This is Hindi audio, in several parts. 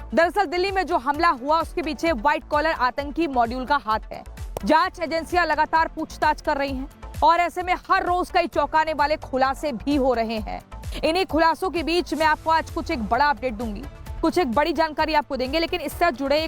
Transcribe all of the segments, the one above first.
दरअसल दिल्ली में जो हमला हुआ उसके पीछे व्हाइट कॉलर आतंकी मॉड्यूल का हाथ है। जांच एजेंसियां लगातार पूछताछ कर रही हैं और ऐसे में हर रोज कई चौंकाने वाले खुलासे भी हो रहे हैं। इन्हीं खुलासों के बीच मैं आपको आज कुछ एक बड़ा अपडेट दूंगी, कुछ एक बड़ी जानकारी आपको देंगे, लेकिन इससे जुड़े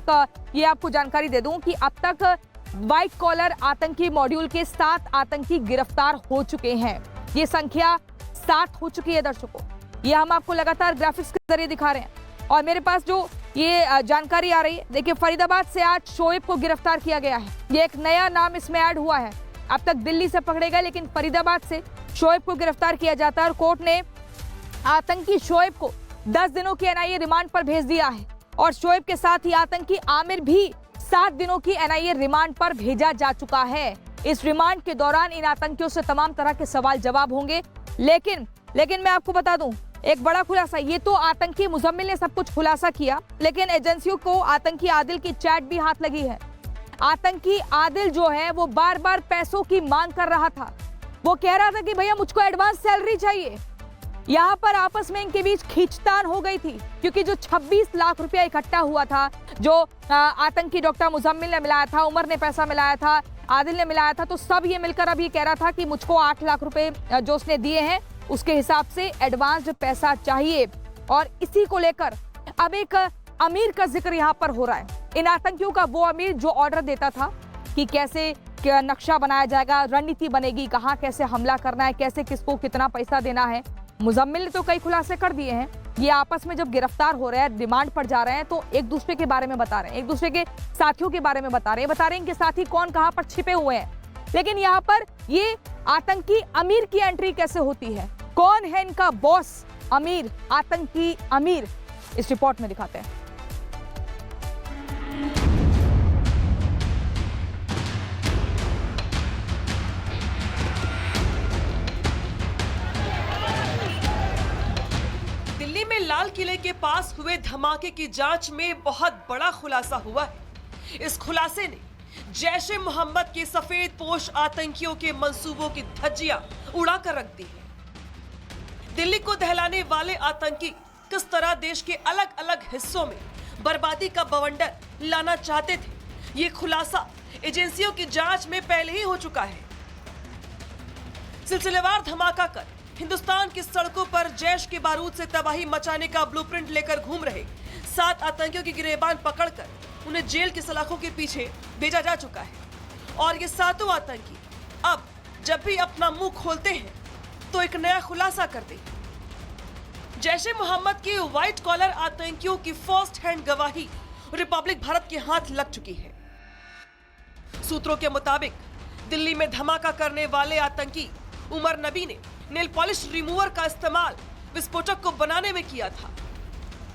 ये आपको जानकारी दे दूं कि अब तक व्हाइट कॉलर आतंकी मॉड्यूल के 7 आतंकी गिरफ्तार हो चुके हैं। ये संख्या 7 हो चुकी है दर्शकों। ये हम आपको लगातार ग्राफिक्स के जरिए दिखा रहे हैं और मेरे पास जो ये जानकारी आ रही है, देखिए फरीदाबाद से आज शोएब को गिरफ्तार किया गया है। ये एक नया नाम इसमें ऐड हुआ है। अब तक दिल्ली से पकड़े गए, लेकिन फरीदाबाद से शोएब को गिरफ्तार किया जाता है और कोर्ट ने आतंकी शोएब को 10 दिनों की एनआईए रिमांड पर भेज दिया है और शोएब के साथ ही आतंकी आमिर भी 7 दिनों की एनआईए रिमांड पर भेजा जा चुका है। इस रिमांड के दौरान इन आतंकियों से तमाम तरह के सवाल जवाब होंगे। लेकिन मैं आपको बता दूं, एक बड़ा खुलासा, ये तो आतंकी मुजम्मिल ने सब कुछ खुलासा किया, लेकिन एजेंसियों को आतंकी आदिल की चैट भी हाथ लगी है। आतंकी आदिल जो है वो बार बार पैसों की मांग कर रहा था। वो कह रहा था कि भैया मुझको एडवांस सैलरी चाहिए। यहाँ पर आपस में इनके बीच खींचतान हो गई थी, क्योंकि जो 26 लाख रुपया इकट्ठा हुआ था, जो आतंकी डॉक्टर मुजम्मिल ने मिलाया था, उमर ने पैसा मिलाया था, आदिल ने मिलाया था, तो सब ये मिलकर अब ये कह रहा था कि मुझको 8 लाख रुपए जो उसने दिए हैं उसके हिसाब से एडवांस पैसा चाहिए। और इसी को लेकर अब एक अमीर का जिक्र यहाँ पर हो रहा है। इन आतंकियों का वो अमीर जो ऑर्डर देता था कि कैसे नक्शा बनाया जाएगा, रणनीति बनेगी, कहाँ कैसे हमला करना है, कैसे किसको कितना पैसा देना है। मुजम्मिल ने तो कई खुलासे कर दिए हैं। ये आपस में जब गिरफ्तार हो रहे हैं, रिमांड पर जा रहे हैं, तो एक दूसरे के बारे में बता रहे हैं, एक दूसरे के साथियों के बारे में बता रहे हैं कि साथी कौन कहां पर छिपे हुए हैं। लेकिन यहाँ पर ये आतंकी अमीर की एंट्री कैसे होती है, कौन है इनका बॉस अमीर, आतंकी अमीर, इस रिपोर्ट में दिखाते हैं। दिल्ली में लाल किले के पास हुए धमाके की जांच में बहुत बड़ा खुलासा हुआ है। इस खुलासे ने जैश ए मोहम्मद के सफेद पोश आतंकियों के मंसूबों की धज्जियां उड़ाकर रख दी है। दिल्ली को दहलाने वाले आतंकी किस तरह देश के अलग अलग हिस्सों में बर्बादी का बवंडर लाना चाहते थे, ये खुलासा एजेंसियों की जांच में पहले ही हो चुका है। सिलसिलेवार धमाका कर हिंदुस्तान की सड़कों पर जैश के बारूद से तबाही मचाने का ब्लूप्रिंट लेकर घूम रहे 7 आतंकियों की गिरेबान पकड़कर उन्हें जेल की सलाखों के पीछे भेजा जा चुका है। और ये 7 आतंकी अब जब भी अपना मुंह खोलते हैं तो एक नया खुलासा करते हैं। जैश ए मोहम्मद के व्हाइट कॉलर आतंकियों की फर्स्ट हैंड गवाही रिपब्लिक भारत के हाथ लग चुकी है। सूत्रों के मुताबिक दिल्ली में धमाका करने वाले आतंकी उमर नबी ने नेल पॉलिश रिमूवर का इस्तेमाल विस्फोटक को बनाने में किया था।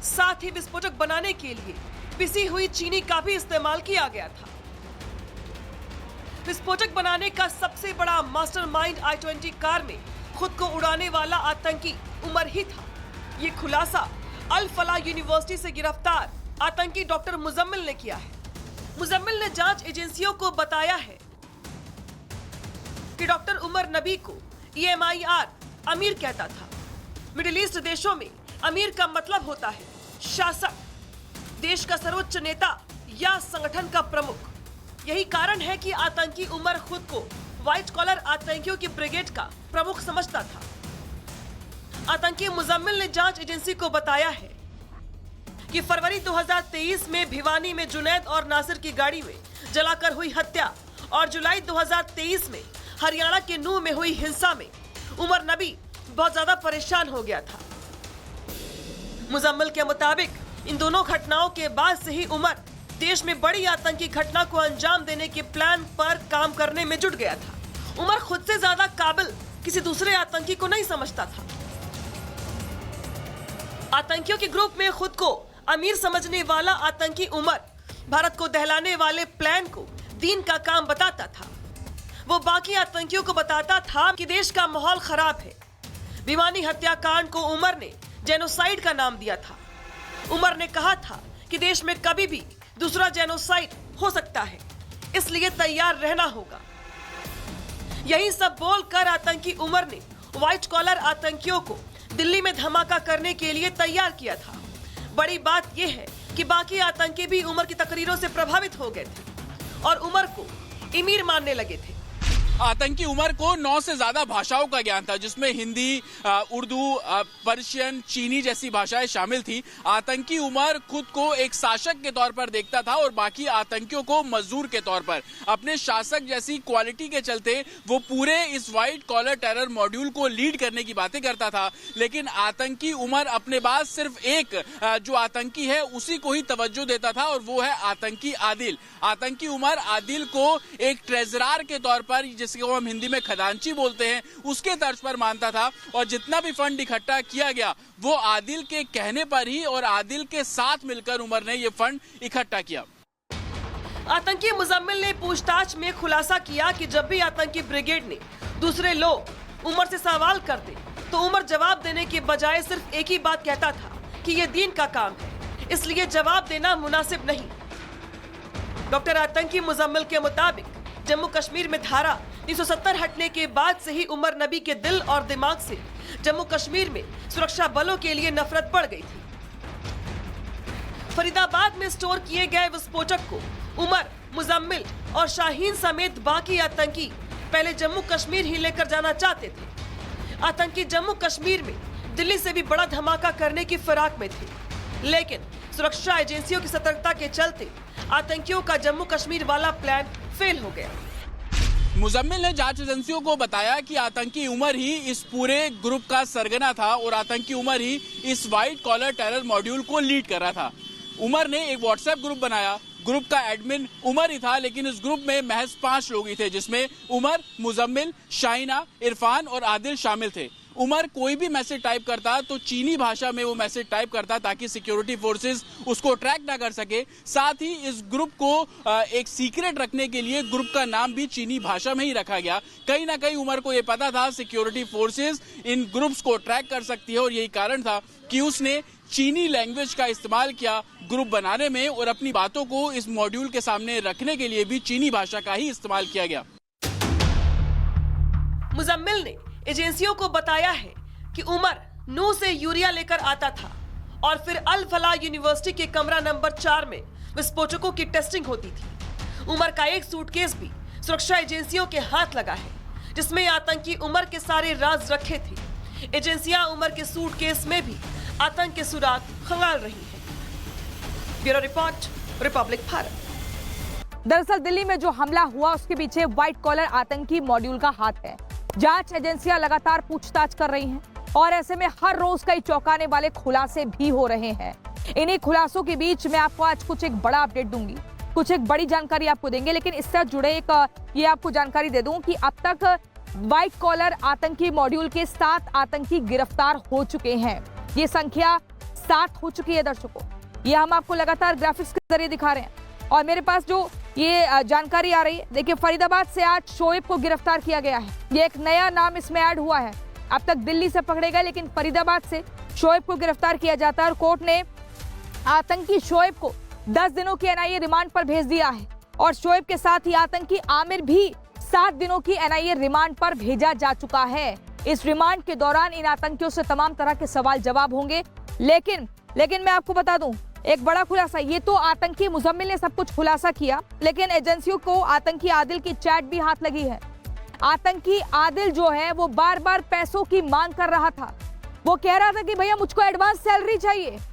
साथ ही विस्फोटक बनाने के लिए पिसी हुई चीनी का भी इस्तेमाल किया गया था। विस्फोटक बनाने का सबसे बड़ा मास्टरमाइंड i20 कार में खुद को उड़ाने वाला आतंकी उमर ही था। ये खुलासा अल फलाह यूनिवर्सिटी से गिरफ्तार आतंकी डॉक्टर मुजम्मिल ने किया है। मुजम्मिल ने जांच एजेंसियों को बताया है कि डॉक्टर उमर नबी को EMIR अमीर कहता था। मिडिल ईस्ट देशों में अमीर का मतलब होता है शासक, देश का सर्वोच्च नेता या संगठन का प्रमुख। यही कारण है कि आतंकी उमर खुद को व्हाइट कॉलर आतंकियों की ब्रिगेड का प्रमुख समझता था। आतंकी मुजम्मिल ने जांच एजेंसी को बताया है कि फरवरी 2023 में भिवानी में जुनैद और नासिर की गाड़ी में जलाकर हुई हत्या और जुलाई 2023 में हरियाणा के नूह में हुई हिंसा में उमर नबी बहुत ज्यादा परेशान हो गया था। मुजम्मिल के मुताबिक इन दोनों घटनाओं के बाद से ही उमर देश में बड़ी आतंकी घटना को अंजाम देने के प्लान पर काम करने में जुट गया था। उमर खुद से ज्यादा काबिल किसी दूसरे आतंकी को नहीं समझता था। आतंकियों के ग्रुप में खुद को अमीर समझने वाला आतंकी उमर भारत को दहलाने वाले प्लान को दीन का काम बताता था। वो बाकी आतंकियों को बताता था कि देश का माहौल खराब है। भिवानी हत्याकांड को उमर ने जेनोसाइड का नाम दिया था। उमर ने कहा था कि देश में कभी भी दूसरा जेनोसाइड हो सकता है, इसलिए तैयार रहना होगा। यही सब बोलकर आतंकी उमर ने व्हाइट कॉलर आतंकियों को दिल्ली में धमाका करने के लिए तैयार किया था। बड़ी बात यह है कि बाकी आतंकी भी उमर की तकरीरों से प्रभावित हो गए थे और उमर को अमीर मानने लगे थे। आतंकी उमर को 9 से ज्यादा भाषाओं का ज्ञान था, जिसमें हिंदी, उर्दू, पर्शियन, चीनी जैसी भाषाएं शामिल थी। आतंकी उमर खुद को एक शासक के तौर पर देखता था और बाकी आतंकियों को मजदूर के तौर पर। अपने शासक जैसी क्वालिटी के चलते वो पूरे इस व्हाइट कॉलर टेरर मॉड्यूल को लीड करने की बातें करता था। लेकिन आतंकी उमर अपने बाद सिर्फ एक जो आतंकी है उसी को ही तवज्जो देता था और वो है आतंकी आदिल। आतंकी उमर आदिल को एक ट्रेजरार के तौर पर, जिसको हम हिंदी में खजांची बोलते हैं, उसके तर्ज पर मानता था और जितना भी फंड इकट्ठा किया गया वो आदिल के कहने पर ही और आदिल के साथ मिलकर उमर ने ये फंड इकट्ठा किया। आतंकी मुजम्मिल ने पूछताछ में खुलासा किया कि जब भी आतंकी ब्रिगेड ने दूसरे लोग उमर से सवाल करते तो उमर जवाब देने के बजाय सिर्फ एक ही बात कहता था कि ये दीन का काम है, इसलिए जवाब देना मुनासिब नहीं। डॉक्टर आतंकी मुजम्मिल के मुताबिक जम्मू कश्मीर में धारा 370 हटने के बाद से ही उमर नबी के दिल और दिमाग से जम्मू कश्मीर में सुरक्षा बलों के लिए नफरत बढ़ गई थी। फरीदाबाद में स्टोर किए गए विस्फोटक को उमर, मुजम्मिल और शाहीन समेत बाकी आतंकी पहले जम्मू कश्मीर ही लेकर जाना चाहते थे। आतंकी जम्मू कश्मीर में दिल्ली से भी बड़ा धमाका करने की फिराक में थे, लेकिन सुरक्षा एजेंसियों की सतर्कता के चलते आतंकियों का जम्मू कश्मीर वाला प्लान फेल हो गया। मुजम्मिल ने जांच एजेंसियों को बताया कि आतंकी उमर ही इस पूरे ग्रुप का सरगना था और आतंकी उमर ही इस व्हाइट कॉलर टेरर मॉड्यूल को लीड कर रहा था। उमर ने एक व्हाट्सएप ग्रुप बनाया। ग्रुप का एडमिन उमर ही था, लेकिन इस ग्रुप में महज 5 लोग ही थे, जिसमें उमर, मुजम्मिल, शाहिना, इरफान और आदिल शामिल थे। उमर कोई भी मैसेज टाइप करता तो चीनी भाषा में वो मैसेज टाइप करता ताकि सिक्योरिटी फोर्सेस उसको ट्रैक ना कर सके। साथ ही इस ग्रुप को एक सीक्रेट रखने के लिए ग्रुप का नाम भी चीनी भाषा में ही रखा गया। कहीं ना कहीं उमर को ये पता था सिक्योरिटी फोर्सेस इन ग्रुप्स को ट्रैक कर सकती है और यही कारण था कि उसने चीनी लैंग्वेज का इस्तेमाल किया ग्रुप बनाने में और अपनी बातों को इस मॉड्यूल के सामने रखने के लिए भी चीनी भाषा का ही इस्तेमाल किया गया। मुजम्मिल ने एजेंसियों को बताया है कि उमर नू से यूरिया लेकर आता था और फिर अल फलाह यूनिवर्सिटी के कमरा नंबर 4 में विस्फोटकों की टेस्टिंग होती थी। उमर का एक सूटकेस भी सुरक्षा एजेंसियों के हाथ लगा है, जिसमें आतंकी उमर के सारे राज रखे थे। एजेंसियां उमर के सूटकेस में भी आतंक के सुराग खंगाल रही हैं। Bureau report, Republic Bharat. दरअसल दिल्ली में जो हमला हुआ उसके पीछे व्हाइट कॉलर आतंकी मॉड्यूल का हाथ है। जांच एजेंसियां लगातार पूछताछ कर रही हैं और ऐसे में हर रोज कई चौंकाने वाले खुलासे भी हो रहे हैं। इन्हीं खुलासों के बीच मैं आपको आज कुछ एक बड़ा अपडेट दूंगी, कुछ एक बड़ी जानकारी आपको देंगे, लेकिन इससे जुड़े एक ये आपको जानकारी दे दूं कि अब तक व्हाइट कॉलर आतंकी मॉड्यूल के 7 आतंकी गिरफ्तार हो चुके हैं। ये संख्या 7 हो चुकी है दर्शकों। ये हम आपको लगातार ग्राफिक्स के जरिए दिखा रहे हैं और मेरे पास जो ये जानकारी आ रही है, देखिए फरीदाबाद से आज शोएब को गिरफ्तार किया गया है। ये एक नया नाम इसमें ऐड हुआ है। अब तक दिल्ली से पकड़े गए, लेकिन फरीदाबाद से शोएब को गिरफ्तार किया जाता है और कोर्ट ने आतंकी शोएब को 10 दिनों की एनआईए रिमांड पर भेज दिया है और शोएब के साथ ही आतंकी आमिर भी 7 दिनों की एनआईए रिमांड पर भेजा जा चुका है। इस रिमांड के दौरान इन आतंकियों से तमाम तरह के सवाल जवाब होंगे, लेकिन मैं आपको बता दूं एक बड़ा खुलासा, ये तो आतंकी मुजम्मिल ने सब कुछ खुलासा किया, लेकिन एजेंसियों को आतंकी आदिल की चैट भी हाथ लगी है। आतंकी आदिल जो है वो बार बार पैसों की मांग कर रहा था। वो कह रहा था कि भैया मुझको एडवांस सैलरी चाहिए,